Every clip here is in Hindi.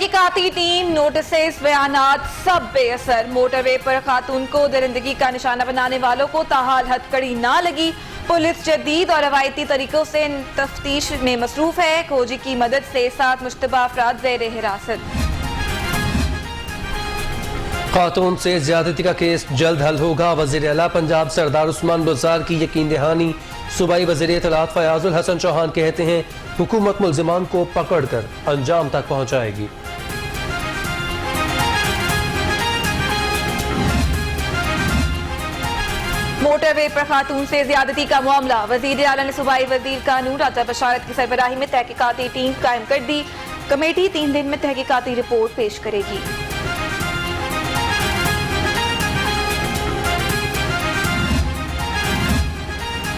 तहकीकाती टीम, नोटिस, बयानात सब बेअसर। मोटरवे पर खातून को दरिंदगी का निशाना बनाने वालों को ताहाल हथकड़ी ना लगी। पुलिस जदीद और रवायती तरीकों से तफ्तीश में मसरूफ है। खोजी की मदद से 7 मुश्तबा अफराद ज़ेर हिरासत। खातून से ज्यादती का केस जल्द हल होगा। वज़ीर आला पंजाब सरदार उस्मान बुज़दार की यकीन दहानी। सूबाई वज़ीर इत्तलात फयाजुल हसन चौहान कहते हैं हुकूमत मुल्जिमान को पकड़ कर अंजाम तक पहुंचाएगी। मोटरवे पर खातून से ज्यादती का मामला। वज़ीर आला ने सूबाई वज़ीर कानून राजा बशारत की सरबराही में तहकीकाती टीम कायम कर दी। कमेटी 3 दिन में तहकीकाती रिपोर्ट पेश करेगी।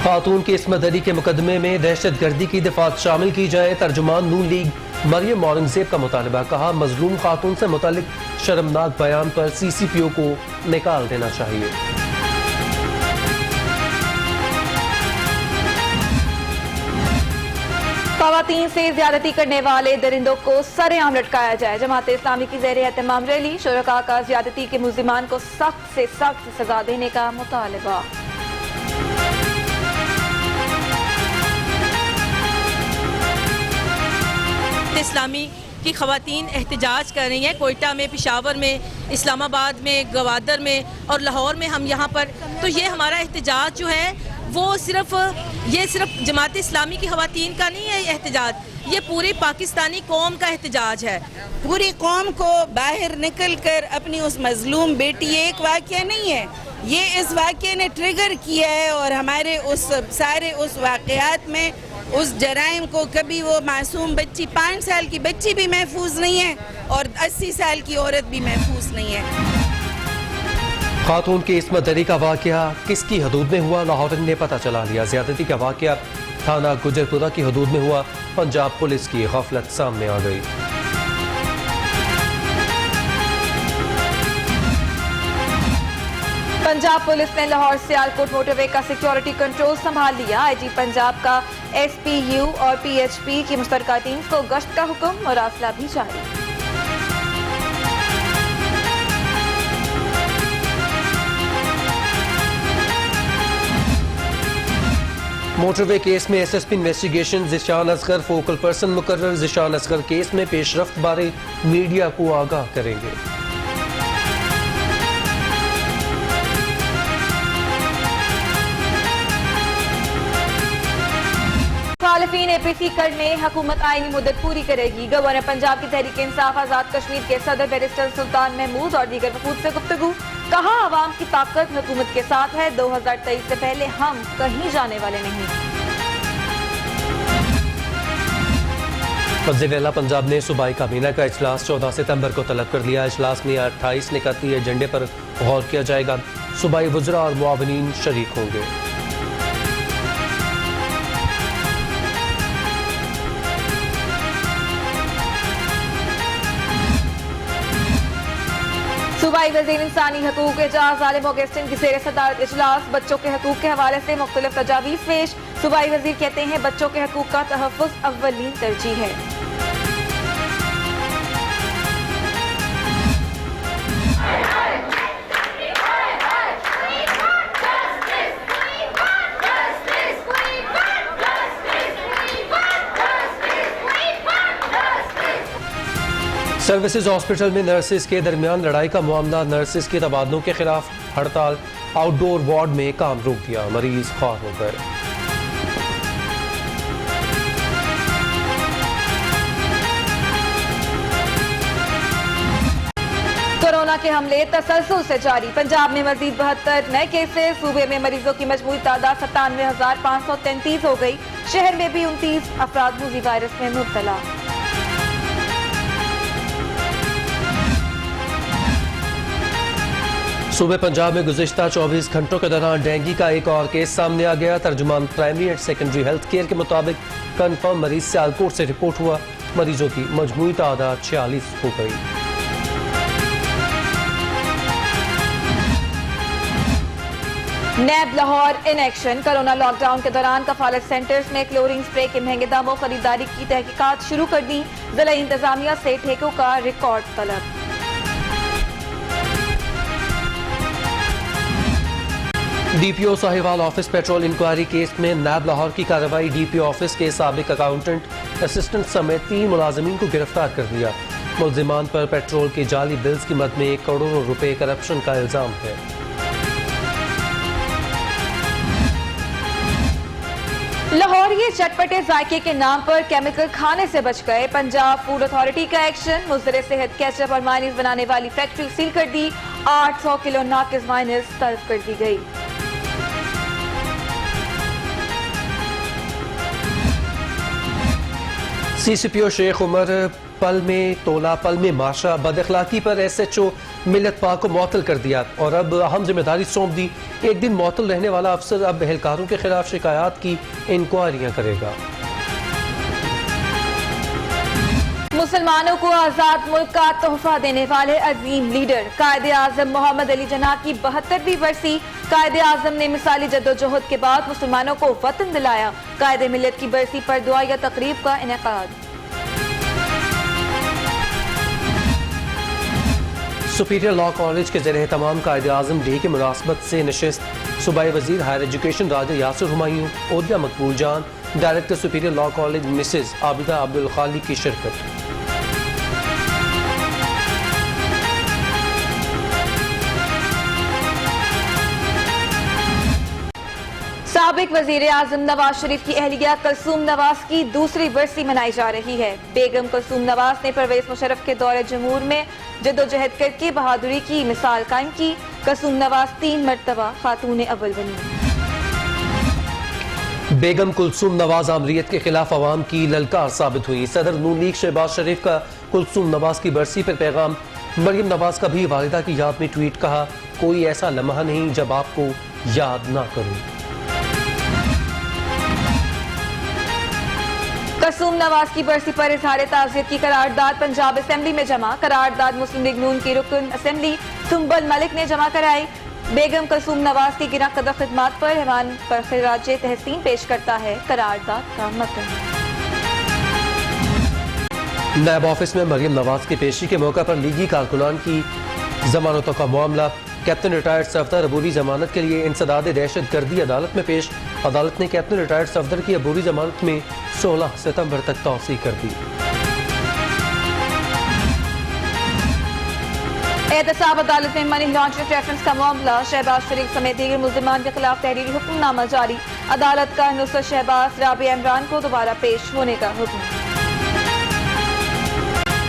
खातून के इस मदरी के मुकदमे में दहशत गर्दी की दफात शामिल की जाए। तर्जुमान नून लीग मरियम औरंगजेब का मुतालबा। कहा मजलूम खातून से मुतालिक शर्मनाक बयान पर CCPO को निकाल देना चाहिए। ख़वातीन से ज्यादती करने वाले दरिंदों को सरेआम लटकाया जाए। जमात इस्लामी की ज़ेर एहतमाम रैली। शुरका का ज्यादती के मुल्जिमान को सख्त से सख्त सजा देने का मुतालबा। इस्लामी की ख़वातीन एहतजाज कर रही हैं। कोयटा में, पेशावर में, इस्लामाबाद में, गवादर में और लाहौर में हम यहाँ पर। तो ये हमारा एहतजाज जो है वो सिर्फ जमात इस्लामी की ख़वातीन का नहीं है एहतजाज, ये पूरी पाकिस्तानी कौम का एहतजाज है। पूरी कौम को बाहर निकल कर अपनी उस मजलूम बेटी, ये एक वाक़या नहीं है, ये इस वाक़े ने ट्रिगर किया है और हमारे उस वाक़यात में उस जराइम को कभी वो मासूम बच्ची 5 साल की बच्ची भी महफूज नहीं है और 80 साल की औरत भी महफूज नहीं है। खातून के इस मदरी का वाक़या किसकी हदूद में हुआ, लाहौर ने पता चला लिया। ज्यादती का वाक़या थाना गुजरपुरा की हदूद में हुआ। पंजाब पुलिस की गफलत सामने आ गई। पंजाब पुलिस ने लाहौर सियालकोट मोटरवे का सिक्योरिटी कंट्रोल संभाल लिया। IG पंजाब का SPU और PHP की मुश्तरका टीम को गश्त का हुक्म, मुरासला भी जारी। मोटरवे केस में SSP investigation Zeeshan Asghar focal person मुकर्रर। ज़िशान असगर केस में पेशरफ्त बारे मीडिया को आगाह करेंगे। मुखालिफिन APC करने हुकूमत आईनी मुद्दत पूरी करेगी। गवर्नर पंजाब की तहरीक इंसाफ आजाद कश्मीर के सदर बैरिस्टर सुल्तान महमूद और दीगर वफूद से गुफ्तगू। कहा आवाम की ताकत हुकूमत के साथ है। 2023 से पहले हम कहीं जाने वाले नहीं। वज़ीर आला पंजाब ने सूबाई काबीना का इजलास 14 सितंबर को तलब कर लिया। इजलास में 28 निकाती एजेंडे पर गौर किया जाएगा। सूबाई वज़रा और मुआविनीन शरीक होंगे। सूबाई वज़ीर इंसानी हकूक़ एजाज आलिम ऑगस्टिन की ज़ेर सदारत इजलास। बच्चों के हकूक़ के हवाले से मुख्तलिफ तजावीज़ पेश। सूबाई वज़ीर कहते हैं बच्चों के हकूक़ का तहफ़्फ़ुज़ अव्वलीन तरजीह है। सर्विसेज हॉस्पिटल में नर्सिस के दरमियान लड़ाई का मामला। नर्सिस के तबादलों के खिलाफ हड़ताल। आउटडोर वार्ड में काम रोक दिया। मरीज ख्वार हो गए। कोरोना के हमले तसलसल से जारी। पंजाब में मजीद 72 नए केसेस। सूबे में मरीजों की मजमूई तादाद 97,533 हो गई। शहर में भी 29 अफराद मूजी वायरस में मुब्तला। सूबे पंजाब में गुज़िश्ता 24 घंटों के दौरान डेंगू का एक और केस सामने आ गया। तर्जुमान primary and secondary health care के मुताबिक कन्फर्म मरीज सियालकोट से रिपोर्ट हुआ। मरीजों की मजमूई तादाद 46 हो गई। NAB Lahore in action. Corona lockdown के दौरान कफालत सेंटर्स में क्लोरीन स्प्रे के महंगे दामों खरीदारी की तहकीकात शुरू कर दी। जिला इंतजामिया से ठेकों का रिकॉर्ड तलब। DPO Sahiwal office petrol inquiry case में नैब लाहौर की कार्रवाई। डीपीओ ऑफिस के साबिक अकाउंटेंट असिस्टेंट समेत 3 मुलाजिमीन को गिरफ्तार कर दिया। मुलजिमान पर पेट्रोल के जाली बिल्स की मद में करोड़ों रुपए करप्शन का इल्जाम है। लाहौरिये चटपटे जायके के नाम पर केमिकल खाने से बच गए। पंजाब फूड अथॉरिटी का एक्शन। मुज़र सेहत केचप और मायनीज बनाने वाली फैक्ट्री सील कर दी। 800 किलो नाकिस मायनीज तलब कर दी गई। सीसीपीओ शेख उमर पल में तोला पल में माशा बदअखलाकी पर एसएचओ मिलत पाक को मुअत्तल कर दिया और अब अहम जिम्मेदारी सौंप दी। एक दिन मुअत्तल रहने वाला अफसर अब एहलकारों के खिलाफ शिकायत की इंक्वायरियां करेगा। मुसलमानों को आजाद मुल्क का तोहफा देने वाले अजीम लीडर कायदे आजम मोहम्मद अली जिन्ना की 72वीं बरसी। कायदे आजम ने मिसाली जद्दोजहद के बाद मुसलमानों को वतन दिलाया। कायदे मिल्लत की बरसी पर दुआ या तकरीब का इनेकाद। सुपीरियर लॉ कॉलेज के ज़रिए तमाम कायदे आज़म डे की मुनासबत से नशिस्त। सूबाई वजीर हायर एजुकेशन राजा यासिर हुमायूं, ओदिया Maqbool Jan, director superior law college Mrs Abida Abdul Khaliq की शिरकत। साबिक वजीर आजम नवाज शरीफ की अहलिया कुलसूम नवाज की दूसरी बरसी मनाई जा रही है। बेगम कुलसूम नवाज ने परवेज मुशर्रफ के दौरे जमूर में जद्दोजहद करके बहादुरी की मिसाल कायम की। कुलसूम नवाज 3 मरतबा खातून अव्वल बनी। बेगम कुलसूम नवाज आमरीत के खिलाफ अवाम की ललकार साबित हुई। सदर नून लीग शहबाज शरीफ का कुलसूम नवाज की बरसी पर पैगाम। मरियम नवाज का भी वालिदा की याद में ट्वीट। कहा, कोई ऐसा लम्हा नहीं जब आपको याद ना करूं। कुलसूम नवाज की बरसी पर इजहार ताज़ियत की करारदाद पंजाब असेंबली में जमा। करारदाद मुस्लिम लीग नून की रुकन असेंबली सुंबल मलिक ने जमा कराई। बेगम कुलसूम नवाज की गिरा कदर खिदमात पर ऐवान पर खिराज तहसीन पेश करता है करारदाद का मतन। नैब ऑफिस में मरियम नवाज की पेशी के मौके पर लीगी कारकुनान की जमानतों का मामला। कैप्टन रिटायर्ड सफदर अबूरी जमानत के लिए इंसदाद दहशत गर्दी अदालत में पेश। अदालत ने कैप्टन रिटायर्ड सफदर की अबूरी जमानत में 16 सितंबर तक तौसी कर दी। एहतसाब अदालत में मनी लॉन्ड्रिंग रेफरेंस का मामला। शहबाज शरीफ समेत दीगर मुल्जिमान के खिलाफ तहरीरी हुक्मनामा जारी। अदालत का नुसरत शहबाज राबिया इमरान को दोबारा पेश होने का हुक्म।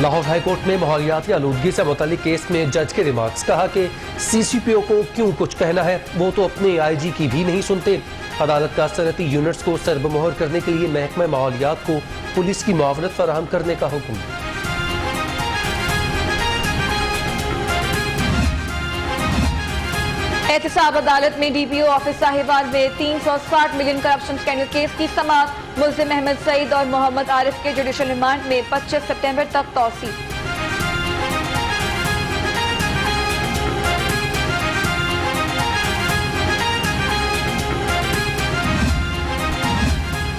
लाहौर हाईकोर्ट में माहौलियाती आलूदगी से मुतालिक केस में जज के रिमार्क्स। कहा कि सीसीपीओ को क्यों कुछ कहना है, वो तो अपने आईजी की भी नहीं सुनते। अदालत का सनती यूनिट्स को सरबमोहर करने के लिए महकमा माहौलियात को पुलिस की मुआवनत फराहम करने का हुक्म। एहतसाब अदालत में डीपीओ ऑफिस साहिवाल में 360 मिलियन करप्शन स्कैंडल केस की समाअत। मुल्जिम अहमद सईद और मोहम्मद आरिफ के जुडिशल रिमांड में 25 सितंबर तक तौसी।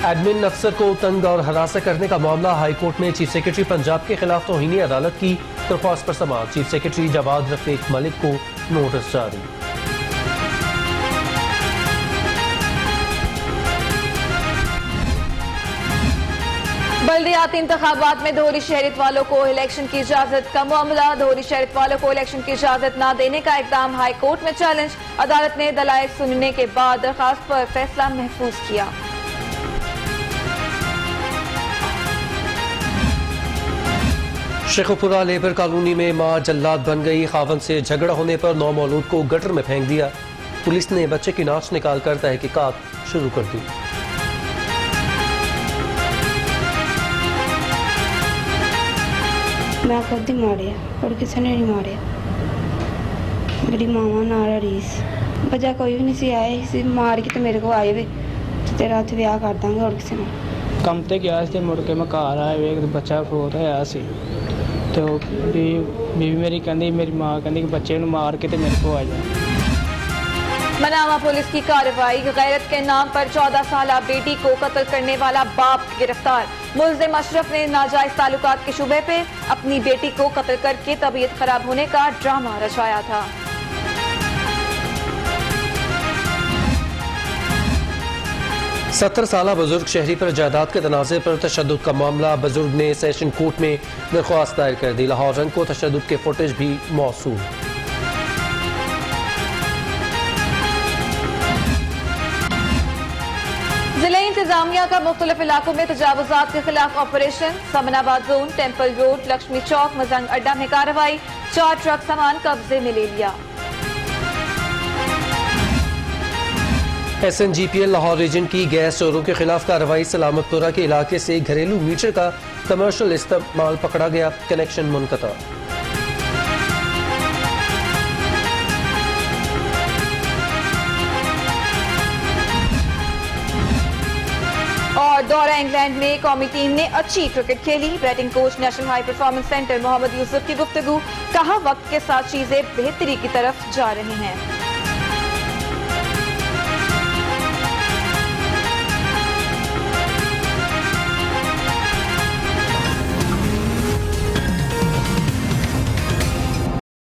एडमिन अफसर को तंग और हरासा करने का मामला। हाईकोर्ट में चीफ सेक्रेटरी पंजाब के खिलाफ तौहीन अदालत की दरख्वास्त पर समाअत। चीफ सेक्रेटरी जवाद रफीक मलिक को नोटिस जारी। बल्दियाती इंतखाबात में दोहरी शहरियत वालों को इलेक्शन की इजाजत का मामला। दोहरी शहरियत वालों को इलेक्शन की इजाजत न देने का इकदाम हाई कोर्ट में चैलेंज। अदालत ने दलाइल सुनने के बाद दरखास्त पर फैसला महफूज किया। शेखुपुरा लेबर कॉलोनी में मां जल्लाद बन गई। खावन से झगड़ा होने पर नौमौलूद को गटर में फेंक दिया। पुलिस ने बच्चे की नाश निकालकर तहकीकात शुरू कर दी। मैं खुद ही मारिया और किसी ने नहीं मारिया। मेरी मामा नारा रीस वजह कोई भी नहीं सी आए सी मार के तो मेरे को आए वे तो तेरा हथ ब्याह कर देंगे और किसी ने ਕੰਮ ਤੇ ਗਿਆ ਸੀ। ਮੁੜ ਕੇ ਮੈਂ ਘਰ ਆਇਆ ਵੇਖ ਬੱਚਾ ਫੋਟ ਹੋਇਆ ਸੀ ਤੇ ਉਹ ਬੀਵੀ ਮੇਰੀ ਕਹਿੰਦੀ, ਮੇਰੀ ਮਾਂ ਕਹਿੰਦੀ ਕਿ ਬੱਚੇ ਨੂੰ ਮਾਰ ਕੇ ਤੇ ਮੇਰੇ ਕੋਲ ਆ ਜਾ। मनामा पुलिस की कार्रवाई, गैरत के नाम पर 14 साला बेटी को कत्ल करने वाला बाप गिरफ्तार। मुल्जिम अशरफ ने नाजायज ताल्लुकात के शुबे पे अपनी बेटी को कत्ल करके तबीयत खराब होने का ड्रामा रचाया था। सत्तर साला बुजुर्ग शहरी पर जायदाद के तनाज़े पर तशद्दुद का मामला, बुजुर्ग ने सेशन कोर्ट में दरख्वास्त दायर कर दी। लाहौर रंग को तशद्दुद के फुटेज भी मौसूल। जिले इंतजामिया का मुख्तलिफ इलाकों में तजावुजात के खिलाफ operation, Samanabad zone, temple road, Lakshmi Chowk, Mozang Adda में कार्रवाई, 4 ट्रक सामान कब्जे में ले लिया। SNGPL लाहौर रीजन की गैस चोरों के खिलाफ कार्रवाई, सलामतपुरा के इलाके से घरेलू मीटर का कमर्शियल इस्तेमाल पकड़ा गया, कनेक्शन मुनक़ता। और दौरा इंग्लैंड में कौमी टीम ने अच्छी क्रिकेट खेली, batting coach national high performance centre Mohammad Yousuf की गुफ्तगू, कहा वक्त के साथ चीजें बेहतरी की तरफ जा रही हैं।